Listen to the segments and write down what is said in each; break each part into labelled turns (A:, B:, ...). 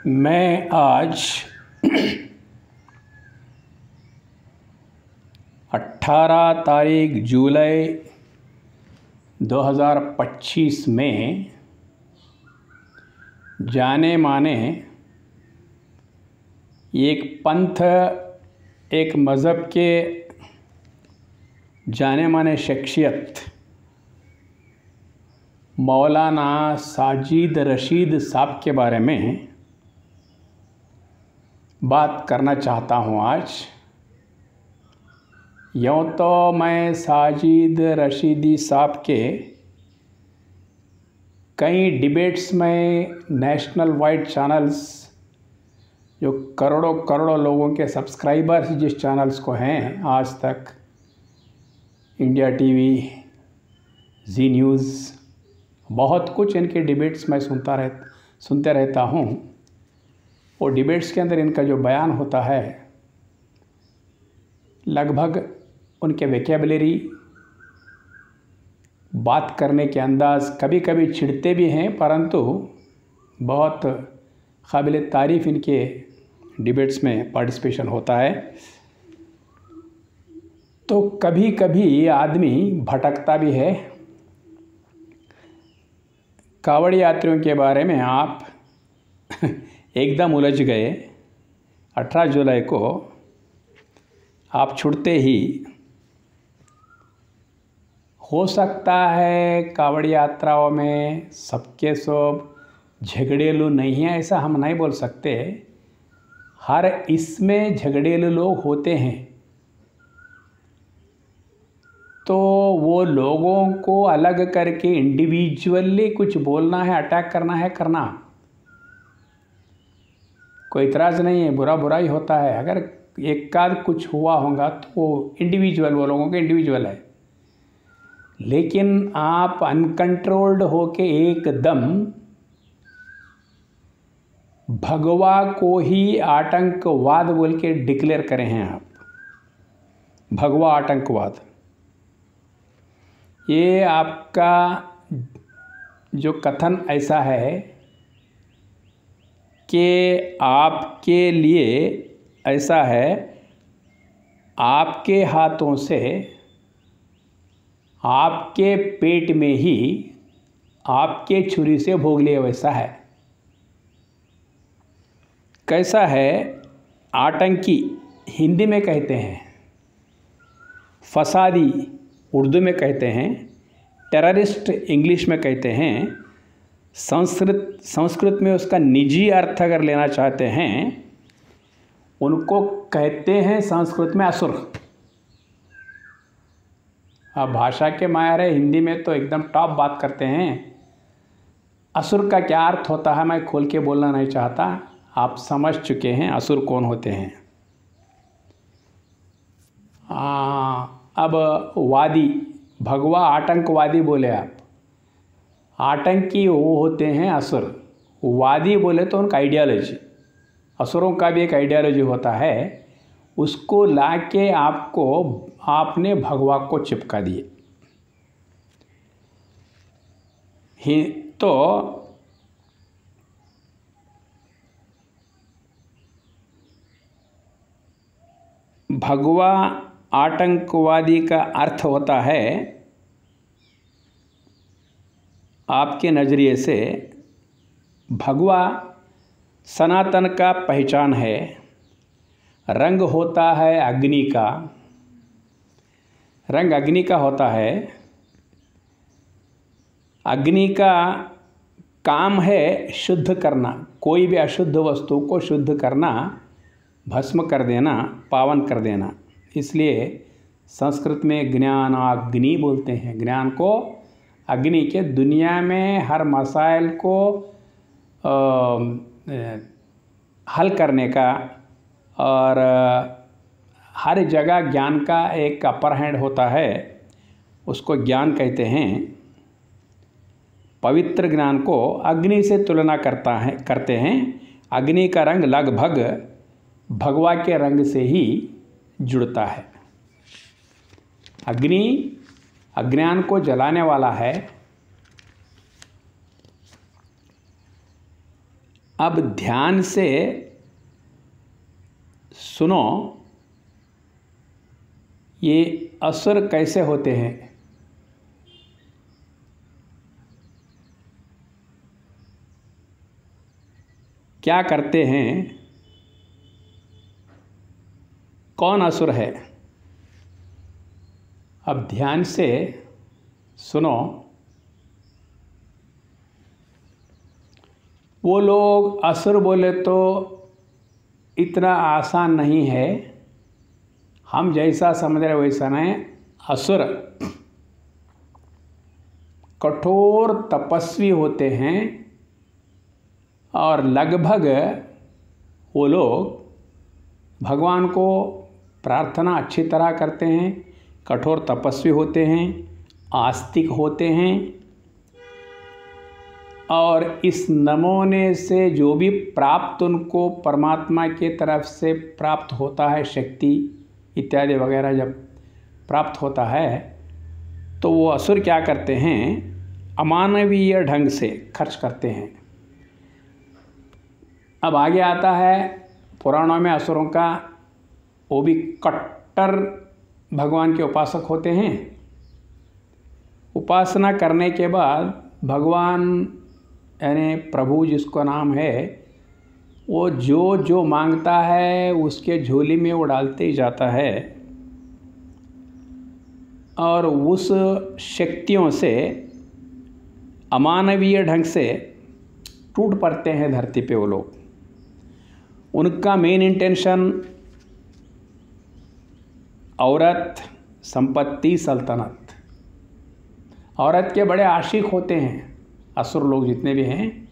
A: मैं आज 18 तारीख जुलाई 2025 में जाने माने एक पंथ, एक मज़हब के जाने माने शख्सियत मौलाना साजिद रशीद साहब के बारे में बात करना चाहता हूँ। आज यूँ तो मैं साजिद रशीदी साहब के कई डिबेट्स में नेशनल वाइड चैनल्स, जो करोड़ों करोड़ों लोगों के सब्सक्राइबर्स जिस चैनल्स को हैं, आज तक, इंडिया टीवी, जी न्यूज़, बहुत कुछ इनके डिबेट्स मैं सुनते रहता हूँ। और डिबेट्स के अंदर इनका जो बयान होता है, लगभग उनके वोकैबुलरी, बात करने के अंदाज़, कभी कभी चिढ़ते भी हैं, परंतु बहुत काबिल तारीफ़ इनके डिबेट्स में पार्टिसिपेशन होता है। तो कभी कभी आदमी भटकता भी है। कावड़ यात्रियों के बारे में आप एकदम उलझ गए। 18 जुलाई को आप छुड़ते ही, हो सकता है कावड़ यात्राओं में सबके सब झगड़ेलू नहीं हैं, ऐसा हम नहीं बोल सकते। हर इसमें झगड़ेलू लोग होते हैं। तो वो लोगों को अलग करके इंडिविजुअली कुछ बोलना है, अटैक करना है, करना कोई इतराज़ नहीं है। बुरा बुरा ही होता है। अगर एक आध कुछ हुआ होगा तो वो इंडिविजुअल, वो लोगों के इंडिविजुअल है। लेकिन आप अनकंट्रोल्ड होके एकदम भगवा को ही आतंकवाद बोल के डिक्लेयर करें हैं आप, भगवा आतंकवाद। ये आपका जो कथन ऐसा है कि आपके लिए ऐसा है, आपके हाथों से, आपके पेट में ही आपके छुरी से भोग लिए, वैसा है। कैसा है? आतंकी हिंदी में कहते हैं, फसादी उर्दू में कहते हैं, टेररिस्ट इंग्लिश में कहते हैं। संस्कृत में उसका निजी अर्थ अगर लेना चाहते हैं, उनको कहते हैं संस्कृत में असुर। अब भाषा के माहिर है, हिंदी में तो एकदम टॉप बात करते हैं। असुर का क्या अर्थ होता है मैं खोल के बोलना नहीं चाहता, आप समझ चुके हैं असुर कौन होते हैं। अब वादी, भगवा आतंकवादी बोले आप, आतंकी वो होते हैं असुर। वादी बोले तो उनका आइडियोलॉजी, असुरों का भी एक आइडियोलॉजी होता है, उसको लाके आपने भगवा को चिपका दिए। तो भगवा आतंकवादी का अर्थ होता है, आपके नज़रिए से भगवा सनातन का पहचान है। रंग होता है अग्नि का, रंग अग्नि का होता है। अग्नि का काम है शुद्ध करना, कोई भी अशुद्ध वस्तु को शुद्ध करना, भस्म कर देना, पावन कर देना। इसलिए संस्कृत में ज्ञानाग्नि बोलते हैं। ज्ञान को अग्नि के, दुनिया में हर मसाइल को हल करने का और हर जगह ज्ञान का एक अपर हैंड होता है, उसको ज्ञान कहते हैं। पवित्र ज्ञान को अग्नि से तुलना करते हैं। अग्नि का रंग लगभग भगवा के रंग से ही जुड़ता है। अग्नि अज्ञान को जलाने वाला है। अब ध्यान से सुनो, ये असुर कैसे होते हैं। क्या करते हैं, कौन असुर है। अब ध्यान से सुनो। वो लोग असुर बोले तो इतना आसान नहीं है, हम जैसा समझ रहे वैसा नहीं। असुर कठोर तपस्वी होते हैं और लगभग वो लोग भगवान को प्रार्थना अच्छी तरह करते हैं, कठोर तपस्वी होते हैं, आस्तिक होते हैं, और इस नमूने से जो भी प्राप्त उनको परमात्मा के तरफ से प्राप्त होता है, शक्ति इत्यादि वगैरह जब प्राप्त होता है, तो वो असुर क्या करते हैं, अमानवीय ढंग से खर्च करते हैं। अब आगे आता है पुराणों में असुरों का, वो भी कट्टर भगवान के उपासक होते हैं। उपासना करने के बाद भगवान यानी प्रभु जिसको नाम है, वो जो जो मांगता है उसके झोली में वो डालते ही जाता है, और उस शक्तियों से अमानवीय ढंग से टूट पड़ते हैं धरती पे वो लोग। उनका मेन इंटेंशन औरत, संपत्ति, सल्तनत। औरत के बड़े आशिक होते हैं असुर लोग, जितने भी हैं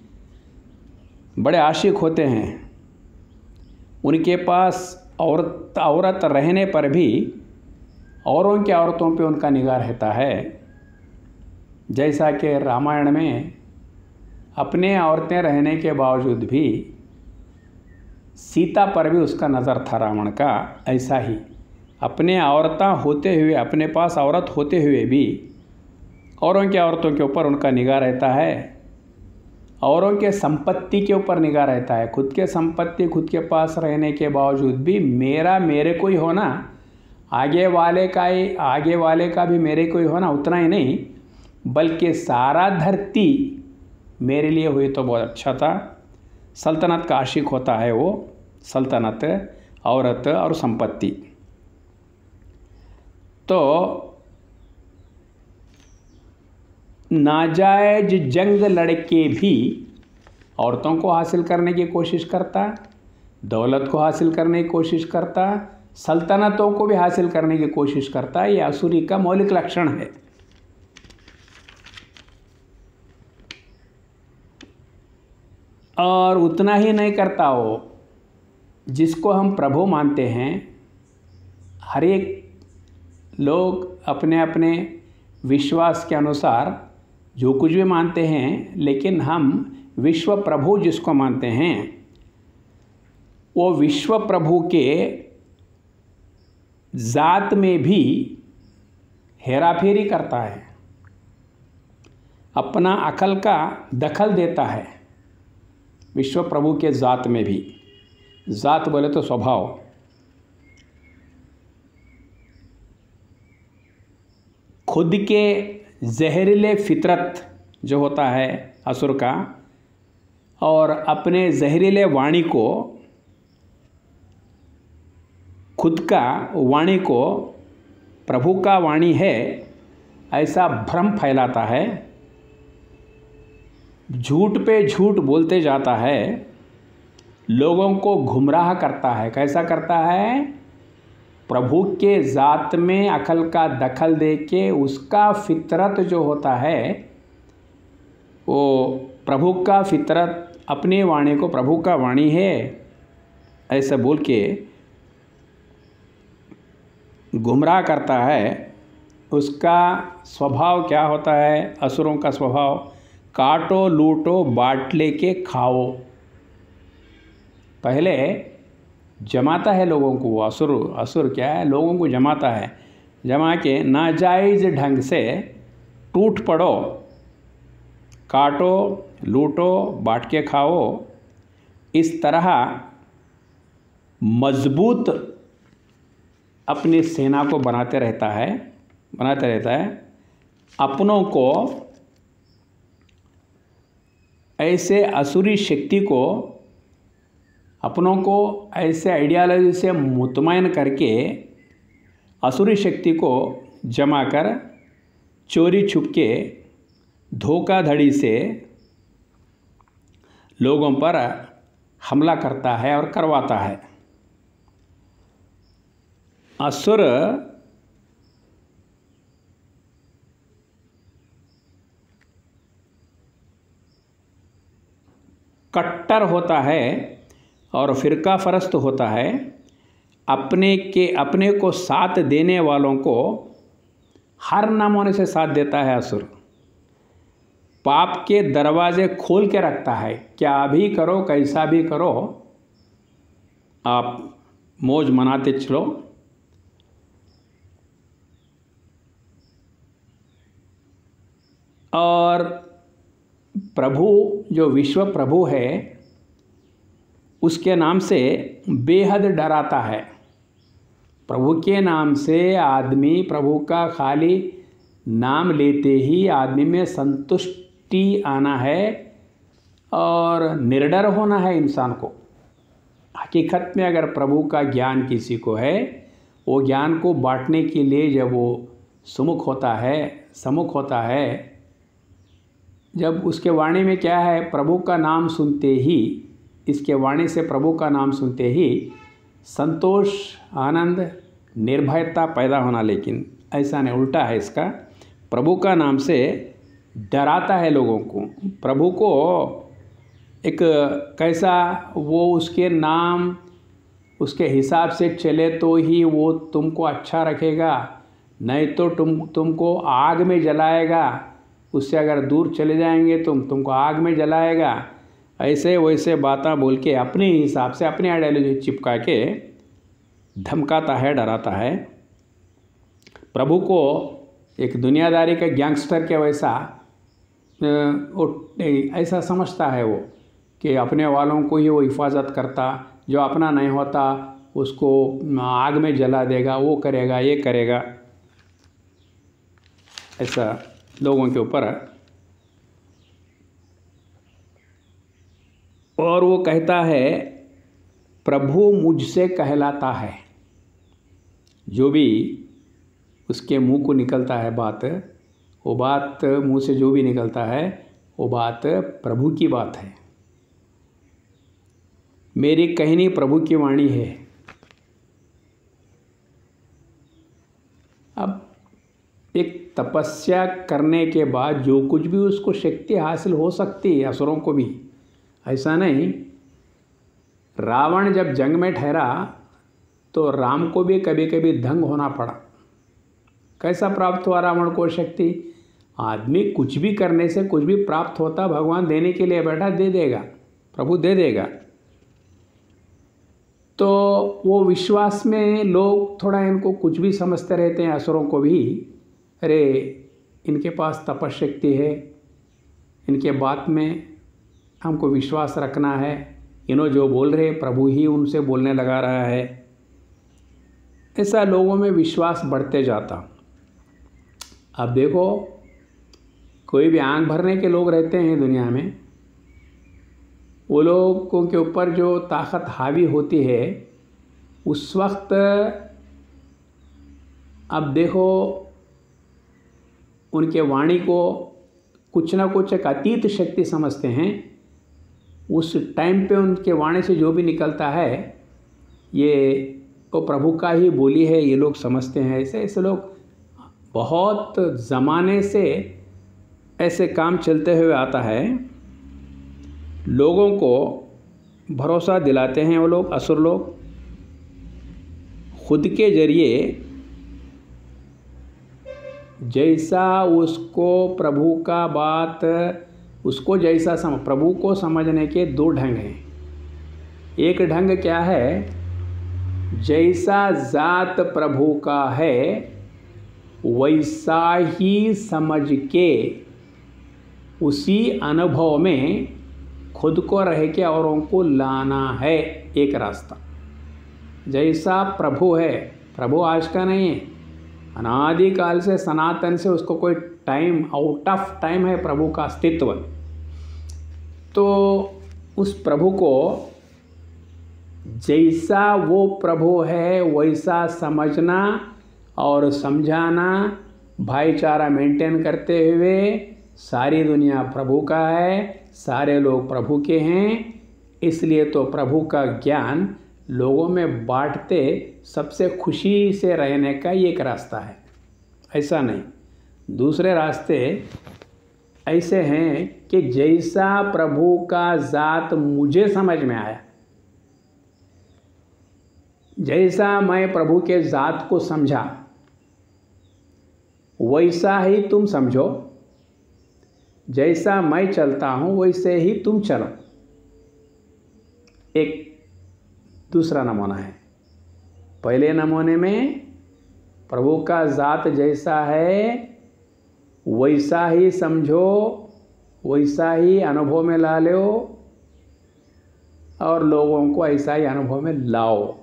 A: बड़े आशिक होते हैं। उनके पास औरत रहने पर भी औरों की औरतों पे उनका निगाह रहता है। जैसा कि रामायण में अपने औरतें रहने के बावजूद भी सीता पर भी उसका नज़र था रावण का। ऐसा ही अपने औरतें होते हुए, अपने पास औरत होते हुए भी औरों की औरतों के ऊपर उनका निगाह रहता है, औरों के संपत्ति के ऊपर निगाह रहता है। खुद के संपत्ति खुद के पास रहने के बावजूद भी मेरे को ही होना, आगे वाले का भी मेरे को ही होना, उतना ही नहीं बल्कि सारा धरती मेरे लिए हुई तो बहुत अच्छा था। सल्तनत का आशिक होता है वो, सल्तनत, औरत और संपत्ति। तो नाजायज जंग लड़के भी औरतों को हासिल करने की कोशिश करता, दौलत को हासिल करने की कोशिश करता, सल्तनतों को भी हासिल करने की कोशिश करता। ये असुरी का मौलिक लक्षण है। और उतना ही नहीं करता हो, जिसको हम प्रभु मानते हैं, हर एक लोग अपने अपने विश्वास के अनुसार जो कुछ भी मानते हैं, लेकिन हम विश्व प्रभु जिसको मानते हैं, वो विश्व प्रभु के जात में भी हेराफेरी करता है, अपना अकल का दखल देता है। विश्व प्रभु के जात में भी, जात बोले तो स्वभाव, खुद के जहरीले फितरत जो होता है असुर का, और अपने जहरीले वाणी को, खुद का वाणी को प्रभु का वाणी है ऐसा भ्रम फैलाता है, झूठ पे झूठ बोलते जाता है, लोगों को गुमराह करता है। कैसा करता है, प्रभु के ज़ात में अकल का दखल दे के उसका फितरत जो होता है, वो प्रभु का फितरत, अपनी वाणी को प्रभु का वाणी है ऐसा बोल के गुमराह करता है। उसका स्वभाव क्या होता है, असुरों का स्वभाव, काटो लूटो बांट लेके खाओ। पहले जमाता है लोगों को, वो असुर क्या है, लोगों को जमाता है, जमा के नाजायज़ ढंग से टूट पड़ो, काटो लूटो बांट के खाओ। इस तरह मजबूत अपनी सेना को बनाते रहता है अपनों को ऐसे असुरी शक्ति को, अपनों को ऐसे आइडियालॉजी से मुतमईन करके असुरी शक्ति को जमा कर चोरी छुपके धोखाधड़ी से लोगों पर हमला करता है और करवाता है। असुर कट्टर होता है और फिरका फरस्त होता है। अपने को साथ देने वालों को हर नमूने से साथ देता है असुर। पाप के दरवाजे खोल के रखता है, क्या भी करो कैसा भी करो आप मौज मनाते चलो। और प्रभु जो विश्व प्रभु है उसके नाम से बेहद डराता है। प्रभु के नाम से आदमी, प्रभु का खाली नाम लेते ही आदमी में संतुष्टि आना है और निर्डर होना है इंसान को। हकीकत में अगर प्रभु का ज्ञान किसी को है, वो ज्ञान को बांटने के लिए जब वो सम्मुख होता है, जब उसके वाणी में क्या है, प्रभु का नाम सुनते ही, इसके वाणी से प्रभु का नाम सुनते ही संतोष, आनंद, निर्भयता पैदा होना। लेकिन ऐसा नहीं, उल्टा है इसका। प्रभु का नाम से डराता है लोगों को। प्रभु को एक कैसा वो उसके नाम, उसके हिसाब से चले तो ही वो तुमको अच्छा रखेगा, नहीं तो तुमको आग में जलाएगा। उससे अगर दूर चले जाएंगे तुमको आग में जलाएगा। ऐसे वैसे बातें बोल के अपने हिसाब से अपनी आइडियोलॉजी चिपका के धमकाता है, डराता है। प्रभु को एक दुनियादारी के गैंगस्टर के वैसा ऐसा समझता है वो कि अपने वालों को ही वो हिफाजत करता, जो अपना नहीं होता उसको आग में जला देगा, वो करेगा, ये करेगा। ऐसा लोगों के ऊपर। और वो कहता है प्रभु मुझसे कहलाता है। जो भी उसके मुंह को निकलता है बात, वो बात मुंह से जो भी निकलता है वो बात प्रभु की बात है। मेरी कहनी प्रभु की वाणी है। अब एक तपस्या करने के बाद जो कुछ भी उसको शक्ति हासिल हो सकती है, असुरों को भी, ऐसा नहीं। रावण जब जंग में ठहरा तो राम को भी कभी कभी दंग होना पड़ा। कैसा प्राप्त हुआ रावण को शक्ति? आदमी कुछ भी करने से कुछ भी प्राप्त होता, भगवान देने के लिए बैठा, दे देगा, प्रभु दे देगा। तो वो विश्वास में लोग थोड़ा इनको कुछ भी समझते रहते हैं, असुरों को भी। अरे इनके पास तपशक्ति है, इनके बात में हमको विश्वास रखना है, इन्हों जो बोल रहे प्रभु ही उनसे बोलने लगा रहा है। ऐसा लोगों में विश्वास बढ़ते जाता। अब देखो, कोई भी आंख भरने के लोग रहते हैं दुनिया में, वो लोगों के ऊपर जो ताकत हावी होती है उस वक्त, अब देखो उनके वाणी को कुछ ना कुछ एक अतीत शक्ति समझते हैं। उस टाइम पे उनके वाणी से जो भी निकलता है ये तो प्रभु का ही बोली है, ये लोग समझते हैं। ऐसे ऐसे लोग बहुत ज़माने से ऐसे काम चलते हुए आता है। लोगों को भरोसा दिलाते हैं वो लोग, असुर लोग, खुद के जरिए। जैसा उसको प्रभु का बात, उसको जैसा प्रभु को समझने के दो ढंग हैं। एक ढंग क्या है, जैसा जात प्रभु का है वैसा ही समझ के उसी अनुभव में खुद को रह के औरों को लाना है एक रास्ता। जैसा प्रभु है, प्रभु आज का नहीं है, अनादिकाल से सनातन से उसको कोई टाइम, आउट ऑफ टाइम है प्रभु का अस्तित्व। तो उस प्रभु को जैसा वो प्रभु है वैसा समझना और समझाना, भाईचारा मेंटेन करते हुए सारी दुनिया प्रभु का है, सारे लोग प्रभु के हैं, इसलिए तो प्रभु का ज्ञान लोगों में बांटते सबसे खुशी से रहने का ये एक रास्ता है। ऐसा नहीं, दूसरे रास्ते ऐसे हैं कि जैसा प्रभु का ज़ात मुझे समझ में आया, जैसा मैं प्रभु के ज़ात को समझा वैसा ही तुम समझो, जैसा मैं चलता हूँ वैसे ही तुम चलो। एक दूसरा नमूना है। पहले नमूने में प्रभु का ज़ात जैसा है वैसा ही समझो, वैसा ही अनुभव में ला लो और लोगों को ऐसा ही अनुभव में लाओ।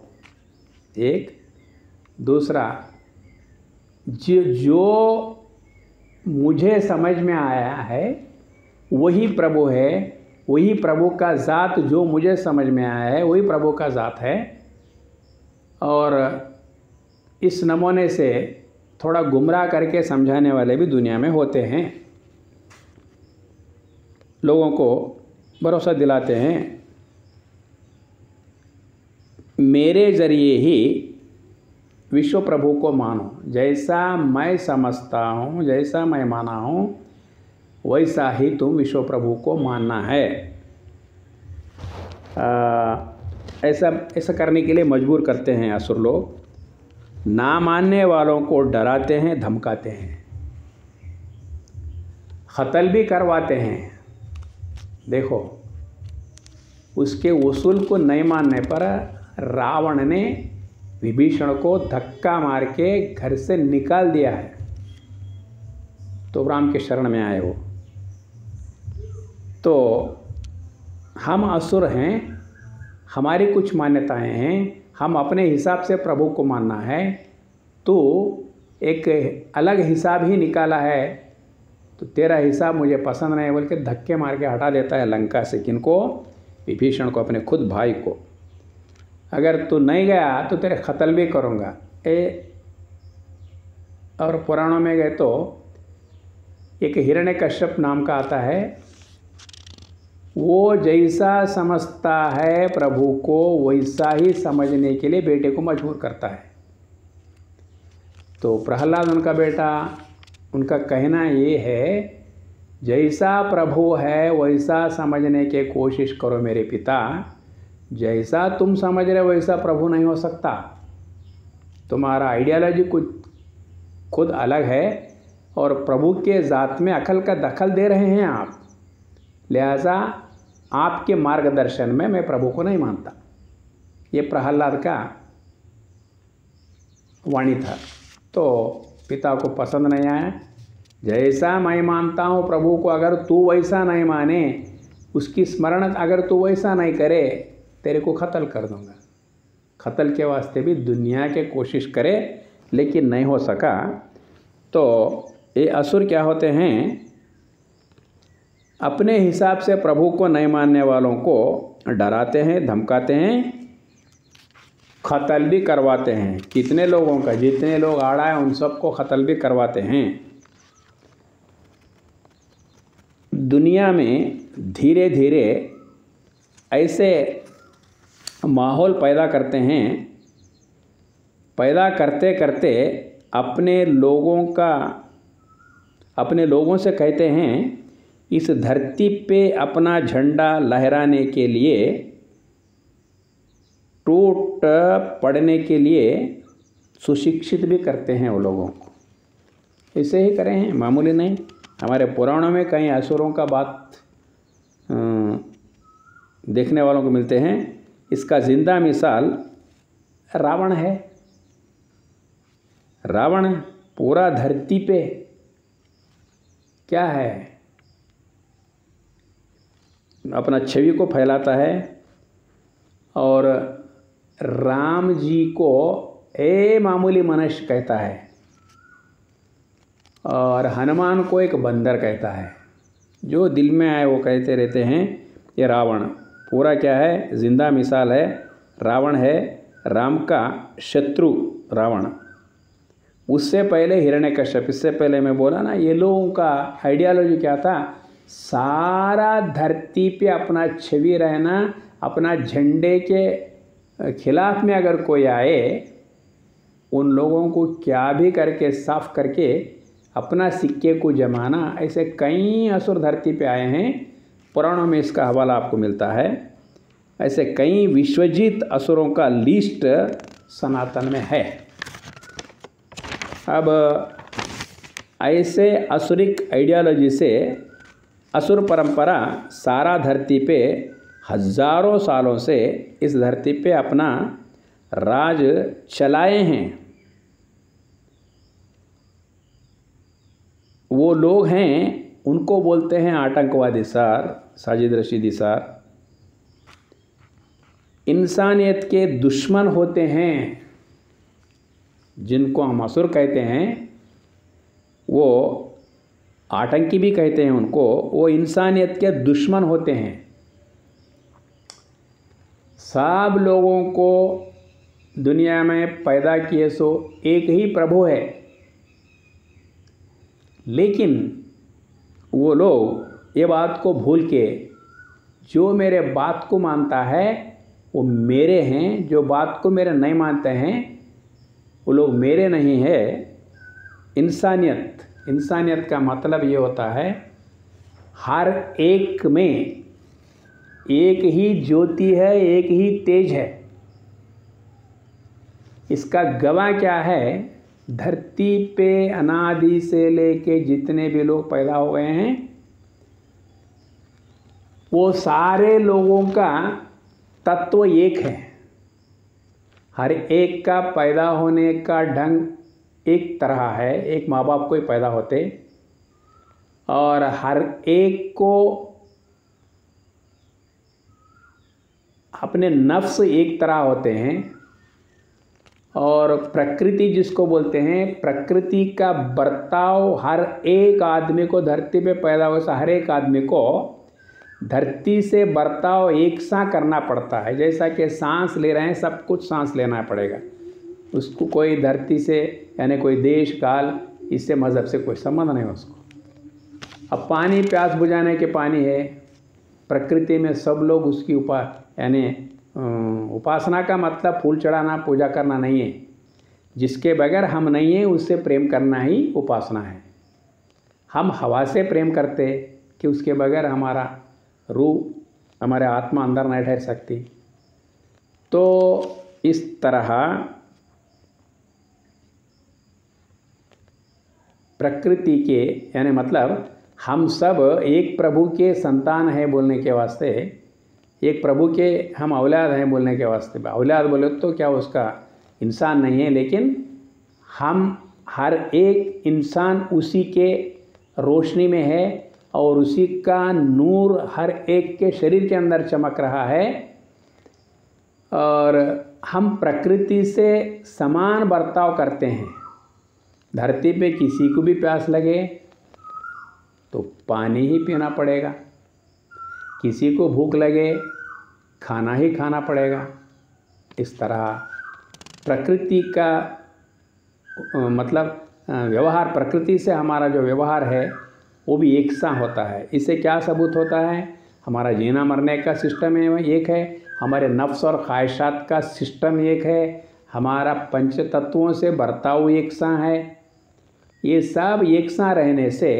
A: एक दूसरा, जो मुझे समझ में आया है वही प्रभु है, वही प्रभु का ज़ात जो मुझे समझ में आया है वही प्रभु का ज़ात है। और इस नमूने से थोड़ा गुमराह करके समझाने वाले भी दुनिया में होते हैं, लोगों को भरोसा दिलाते हैं मेरे ज़रिए ही विश्व प्रभु को मानो, जैसा मैं समझता हूँ, जैसा मैं माना हूँ वैसा ही तुम विश्व प्रभु को मानना है। ऐसा करने के लिए मजबूर करते हैं असुर लोग, ना मानने वालों को डराते हैं, धमकाते हैं, कत्ल भी करवाते हैं। देखो, उसके उसूल को नहीं मानने पर रावण ने विभीषण को धक्का मार के घर से निकाल दिया है, तो राम के शरण में आए हो। तो हम असुर हैं, हमारी कुछ मान्यताएं हैं, हम अपने हिसाब से प्रभु को मानना है, तो एक अलग हिसाब ही निकाला है, तो तेरा हिसाब मुझे पसंद नहीं बोल के धक्के मार के हटा देता है लंका से। किनको? विभीषण को, अपने खुद भाई को। अगर तू नहीं गया तो तेरे कत्ल भी करूँगा। और पुराणों में गए तो एक हिरण्यकश्यप नाम का आता है, वो जैसा समझता है प्रभु को वैसा ही समझने के लिए बेटे को मजबूर करता है। तो प्रहलाद उनका बेटा, उनका कहना ये है, जैसा प्रभु है वैसा समझने की कोशिश करो मेरे पिता, जैसा तुम समझ रहे वैसा प्रभु नहीं हो सकता। तुम्हारा आइडियोलॉजी कुछ खुद अलग है और प्रभु के ज़ात में अकल का दखल दे रहे हैं आप, लिहाजा आपके मार्गदर्शन में मैं प्रभु को नहीं मानता। ये प्रहलाद का वाणी था। तो पिता को पसंद नहीं आया, जैसा मैं मानता हूँ प्रभु को, अगर तू वैसा नहीं माने, उसकी स्मरण अगर तू वैसा नहीं करे, तेरे को कत्ल कर दूँगा। कत्ल के वास्ते भी दुनिया के कोशिश करे लेकिन नहीं हो सका। तो ये असुर क्या होते हैं, अपने हिसाब से प्रभु को नहीं मानने वालों को डराते हैं, धमकाते हैं, कत्ल भी करवाते हैं। कितने लोगों का, जितने लोग आड़ा है उन सबको कत्ल भी करवाते हैं। दुनिया में धीरे धीरे ऐसे माहौल पैदा करते हैं, पैदा करते करते अपने लोगों से कहते हैं, इस धरती पे अपना झंडा लहराने के लिए, टूट पड़ने के लिए सुशिक्षित भी करते हैं वो लोगों को। ऐसे ही करें हैं, मामूली नहीं। हमारे पुराणों में कई असुरों का बात देखने वालों को मिलते हैं। इसका जिंदा मिसाल रावण है। रावण पूरा धरती पे क्या है, अपना छवि को फैलाता है और राम जी को ए मामूली मनुष्य कहता है और हनुमान को एक बंदर कहता है। जो दिल में आए वो कहते रहते हैं। ये रावण पूरा क्या है, जिंदा मिसाल है। रावण है राम का शत्रु रावण। उससे पहले हिरण्यकश्यप, इससे पहले मैं बोला ना, ये लोगों का आइडियोलॉजी क्या था, सारा धरती पे अपना छवि रहना, अपना झंडे के खिलाफ में अगर कोई आए उन लोगों को क्या भी करके साफ करके अपना सिक्के को जमाना। ऐसे कई असुर धरती पे आए हैं, पुराणों में इसका हवाला आपको मिलता है। ऐसे कई विश्वजीत असुरों का लिस्ट सनातन में है। अब ऐसे असुरिक आइडियोलॉजी से असुर परंपरा सारा धरती पे हजारों सालों से इस धरती पे अपना राज चलाए हैं। वो लोग हैं, उनको बोलते हैं आतंकवादी सार, साजिद रशीदी सार। इंसानियत के दुश्मन होते हैं जिनको हम असुर कहते हैं, वो आतंकी भी कहते हैं उनको। वो इंसानियत के दुश्मन होते हैं। सब लोगों को दुनिया में पैदा किए सो एक ही प्रभु है, लेकिन वो लोग ये बात को भूल के जो मेरे बात को मानता है वो मेरे हैं, जो बात को मेरे नहीं मानते हैं वो लोग मेरे नहीं है। इंसानियत का मतलब ये होता है हर एक में एक ही ज्योति है, एक ही तेज है। इसका गवाह क्या है, धरती पे अनादि से लेके जितने भी लोग पैदा हो गए हैं वो सारे लोगों का तत्व एक है। हर एक का पैदा होने का ढंग एक तरह है, एक माँ बाप को ही पैदा होते, और हर एक को अपने नफ्स एक तरह होते हैं। और प्रकृति जिसको बोलते हैं, प्रकृति का बर्ताव हर एक आदमी को धरती पे पैदा हुआ हर एक आदमी को धरती से बर्ताव एक सा करना पड़ता है। जैसा कि सांस ले रहे हैं, सब कुछ सांस लेना पड़ेगा उसको। कोई धरती से यानी कोई देश काल इससे मज़हब से कोई संबंध नहीं उसको। अब पानी प्यास बुझाने के पानी है, प्रकृति में सब लोग उसकी उपासना का मतलब फूल चढ़ाना पूजा करना नहीं है। जिसके बगैर हम नहीं हैं उससे प्रेम करना ही उपासना है। हम हवा से प्रेम करते कि उसके बगैर हमारा रूह, हमारे आत्मा अंदर नहीं ठहर सकती। तो इस तरह प्रकृति के यानी मतलब हम सब एक प्रभु के संतान हैं बोलने के वास्ते, एक प्रभु के हम औलाद हैं बोलने के वास्ते। औलाद बोले तो क्या उसका इंसान नहीं है, लेकिन हम हर एक इंसान उसी के रोशनी में है और उसी का नूर हर एक के शरीर के अंदर चमक रहा है। और हम प्रकृति से समान बर्ताव करते हैं। धरती पे किसी को भी प्यास लगे तो पानी ही पीना पड़ेगा, किसी को भूख लगे खाना ही खाना पड़ेगा। इस तरह प्रकृति का मतलब व्यवहार, प्रकृति से हमारा जो व्यवहार है वो भी एक सा होता है। इससे क्या सबूत होता है, हमारा जीना मरने का सिस्टम एक है, हमारे नफ्स और ख्वाहिशात का सिस्टम एक है, हमारा पंच तत्वों से बर्ताव एक सा है। ये सब एक सा रहने से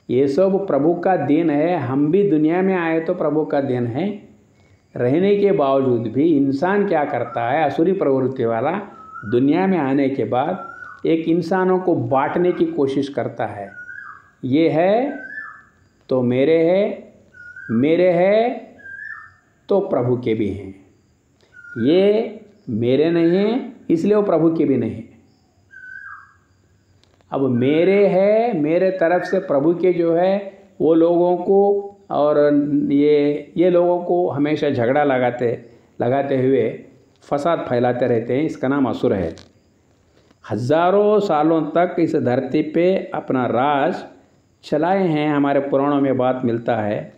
A: ये सब प्रभु का देन है। हम भी दुनिया में आए तो प्रभु का देन है। रहने के बावजूद भी इंसान क्या करता है, असुरी प्रवृत्ति वाला, दुनिया में आने के बाद एक इंसानों को बांटने की कोशिश करता है। ये है तो मेरे है, मेरे है तो प्रभु के भी हैं, ये मेरे नहीं हैं इसलिए वो प्रभु के भी नहीं। अब मेरे है, मेरे तरफ से प्रभु के जो है वो लोगों को और ये लोगों को हमेशा झगड़ा लगाते हुए फसाद फैलाते रहते हैं। इसका नाम असुर है। हजारों सालों तक इस धरती पे अपना राज चलाए हैं। हमारे पुराणों में बात मिलता है।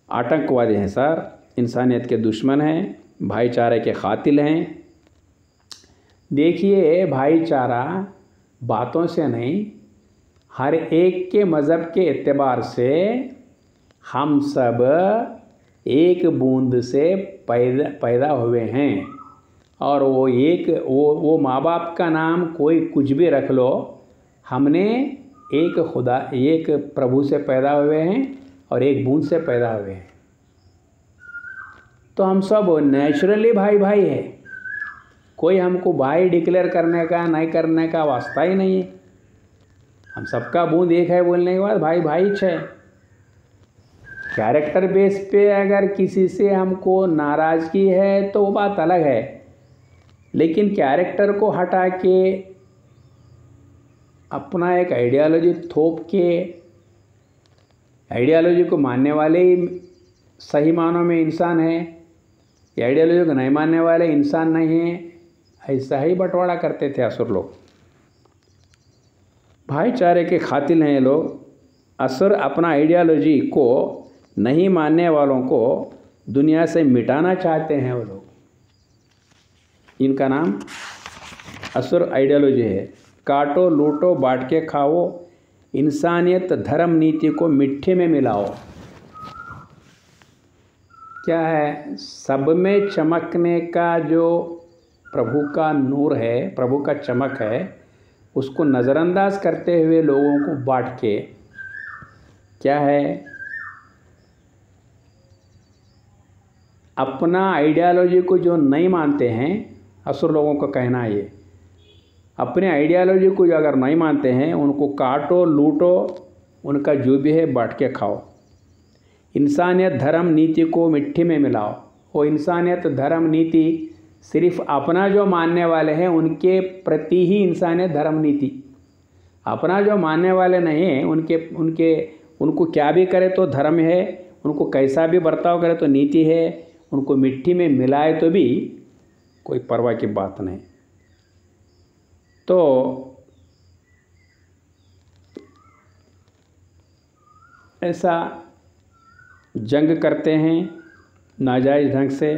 A: आतंकवादी हैं सर, इंसानियत के दुश्मन हैं, भाईचारे के कातिल हैं। देखिए, भाईचारा बातों से नहीं, हर एक के मज़हब के एतबार से हम सब एक बूंद से पैदा हुए हैं। और वो माँ बाप का नाम कोई कुछ भी रख लो, हमने एक प्रभु से पैदा हुए हैं और एक बूंद से पैदा हुए हैं। तो हम सब नेचुरली भाई भाई है। कोई हमको भाई डिक्लेयर करने का नहीं करने का वास्ता ही नहीं है। हम सबका बूंद एक है बोलने के बाद भाई भाई है। कैरेक्टर बेस पे अगर किसी से हमको नाराज़गी है तो वो बात अलग है, लेकिन कैरेक्टर को हटा के अपना एक आइडियोलॉजी थोप के, आइडियोलॉजी को मानने वाले ही सही मानों में इंसान है, ये आइडियोलॉजी को नहीं मानने वाले इंसान नहीं है, ऐसा ही बंटवारा करते थे असुर लोग। भाईचारे के कातिल हैं ये लोग। असुर अपना आइडियोलॉजी को नहीं मानने वालों को दुनिया से मिटाना चाहते हैं वो लोग। इनका नाम असुर आइडियोलॉजी है। काटो, लूटो, बांट के खाओ, इंसानियत धर्म नीति को मिट्टी में मिलाओ। क्या है, सब में चमकने का जो प्रभु का नूर है, प्रभु का चमक है, उसको नज़रअंदाज करते हुए लोगों को बांट के क्या है, अपना आइडियोलॉजी को जो नहीं मानते हैं, असुर लोगों का कहना है ये, अपने आइडियोलॉजी को जो अगर नहीं मानते हैं उनको काटो, लूटो, उनका जो भी है बांट के खाओ। इंसानियत धर्म नीति को मिट्टी में मिलाओ। वो इंसानियत धर्म नीति सिर्फ अपना जो मानने वाले हैं उनके प्रति ही इंसानियत धर्म नीति, अपना जो मानने वाले नहीं हैं उनको क्या भी करे तो धर्म है, उनको कैसा भी बर्ताव करे तो नीति है, उनको मिट्टी में मिलाए तो भी कोई परवाह की बात नहीं। तो ऐसा जंग करते हैं नाजायज़ ढंग से,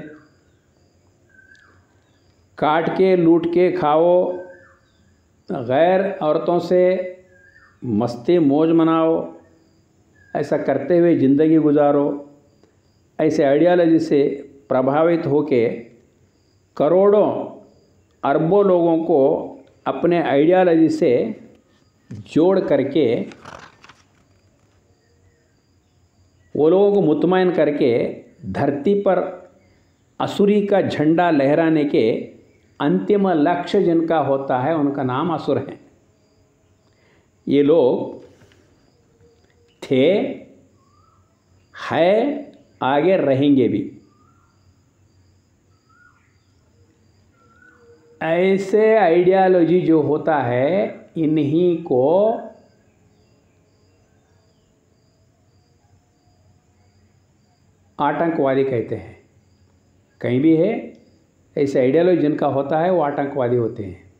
A: काट के लूट के खाओ, गैर औरतों से मस्ती मौज मनाओ, ऐसा करते हुए ज़िंदगी गुजारो। ऐसे आइडियोलॉजी से प्रभावित होके करोड़ों अरबों लोगों को अपने आइडियोलॉजी से जोड़ करके वो लोगों को मुतमईन करके धरती पर असुरी का झंडा लहराने के अंतिम लक्ष्य जिनका होता है उनका नाम असुर है। ये लोग थे, है, आगे रहेंगे भी। ऐसे आइडियोलॉजी जो होता है इन्हीं को आतंकवादी कहते हैं। कहीं भी है ऐसे आइडियोलॉजी जिनका होता है वो आतंकवादी होते हैं।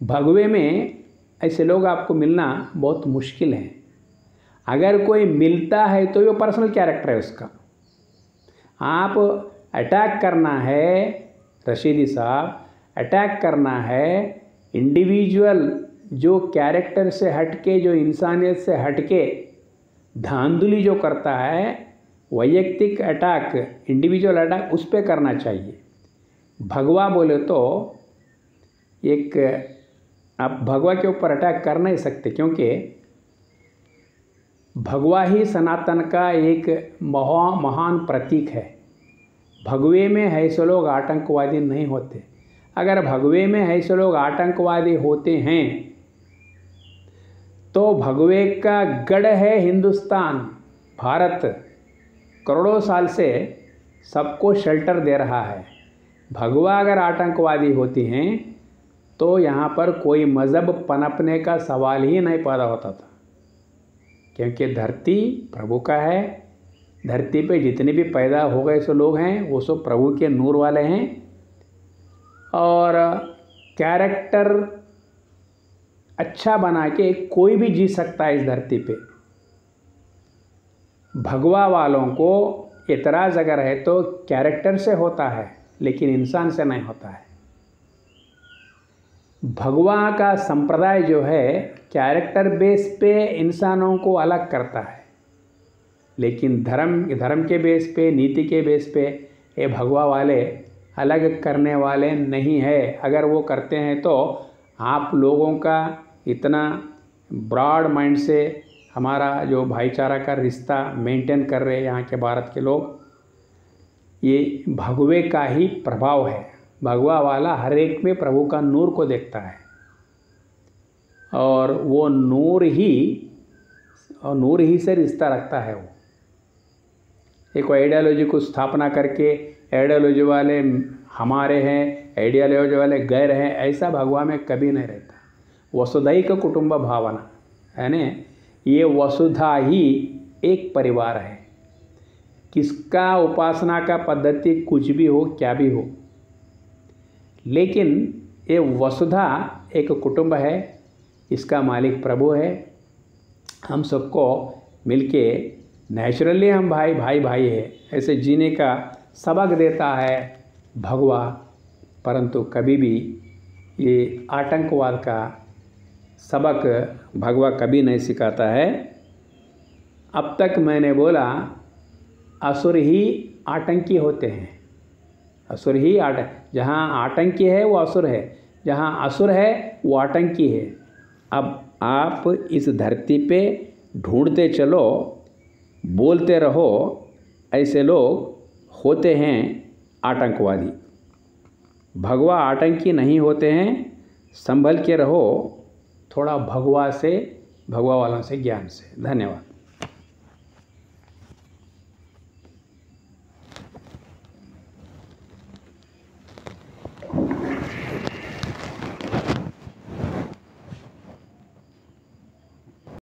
A: भगवे में ऐसे लोग आपको मिलना बहुत मुश्किल है। अगर कोई मिलता है तो वो पर्सनल कैरेक्टर है उसका। आप अटैक करना है रशीदी साहब, अटैक करना है इंडिविजुअल जो कैरेक्टर से हटके, जो इंसानियत से हटके धांधली जो करता है, वैयक्तिक अटैक, इंडिविजुअल अटैक उस पर करना चाहिए। भगवा बोले तो एक आप भगवा के ऊपर अटैक कर नहीं सकते, क्योंकि भगवा ही सनातन का एक महान प्रतीक है। भगवे में ऐसे लोग आतंकवादी नहीं होते। अगर भगवे में ऐसे लोग आतंकवादी होते हैं तो भगवे का गढ़ है हिंदुस्तान, भारत करोड़ों साल से सबको शेल्टर दे रहा है। भगवा अगर आतंकवादी होती हैं तो यहाँ पर कोई मज़हब पनपने का सवाल ही नहीं पैदा होता था। क्योंकि धरती प्रभु का है। धरती पे जितने भी पैदा हो गए सो लोग हैं वो सब प्रभु के नूर वाले हैं। और कैरेक्टर अच्छा बना के कोई भी जी सकता है इस धरती पे। भगवा वालों को एतराज़ अगर है तो कैरेक्टर से होता है, लेकिन इंसान से नहीं होता है। भगवा का संप्रदाय जो है कैरेक्टर बेस पे इंसानों को अलग करता है, लेकिन धर्म के बेस पे, नीति के बेस पे ये भगवा वाले अलग करने वाले नहीं है। अगर वो करते हैं तो आप लोगों का इतना ब्रॉड माइंड से हमारा जो भाईचारा का रिश्ता मेंटेन कर रहे हैं यहाँ के भारत के लोग, ये भगवे का ही प्रभाव है। भगवा वाला हर एक में प्रभु का नूर को देखता है और वो नूर ही से रिश्ता रखता है। वो एक आइडियोलॉजी को स्थापना करके आइडियोलॉजी वाले हमारे हैं, आइडियोलॉजी वाले गैर हैं, ऐसा भगवा में कभी नहीं रहता। वसुधैक कुटुंब भावना है ना, ये वसुधा ही एक परिवार है। किसका उपासना का पद्धति कुछ भी हो, क्या भी हो, लेकिन ये वसुधा एक कुटुंब है, इसका मालिक प्रभु है। हम सबको मिलके नेचुरली हम भाई है ऐसे जीने का सबक देता है भगवा। परंतु कभी भी ये आतंकवाद का सबक भगवा कभी नहीं सिखाता है। अब तक मैंने बोला असुर ही आतंकी होते हैं। असुर ही जहाँ आतंकी है वो असुर है, जहाँ असुर है वो आतंकी है। अब आप इस धरती पे ढूंढते चलो, बोलते रहो, ऐसे लोग होते हैं आतंकवादी। भगवा आतंकी नहीं होते हैं। संभल के रहो थोड़ा भगवा वालों से ज्ञान से। धन्यवाद।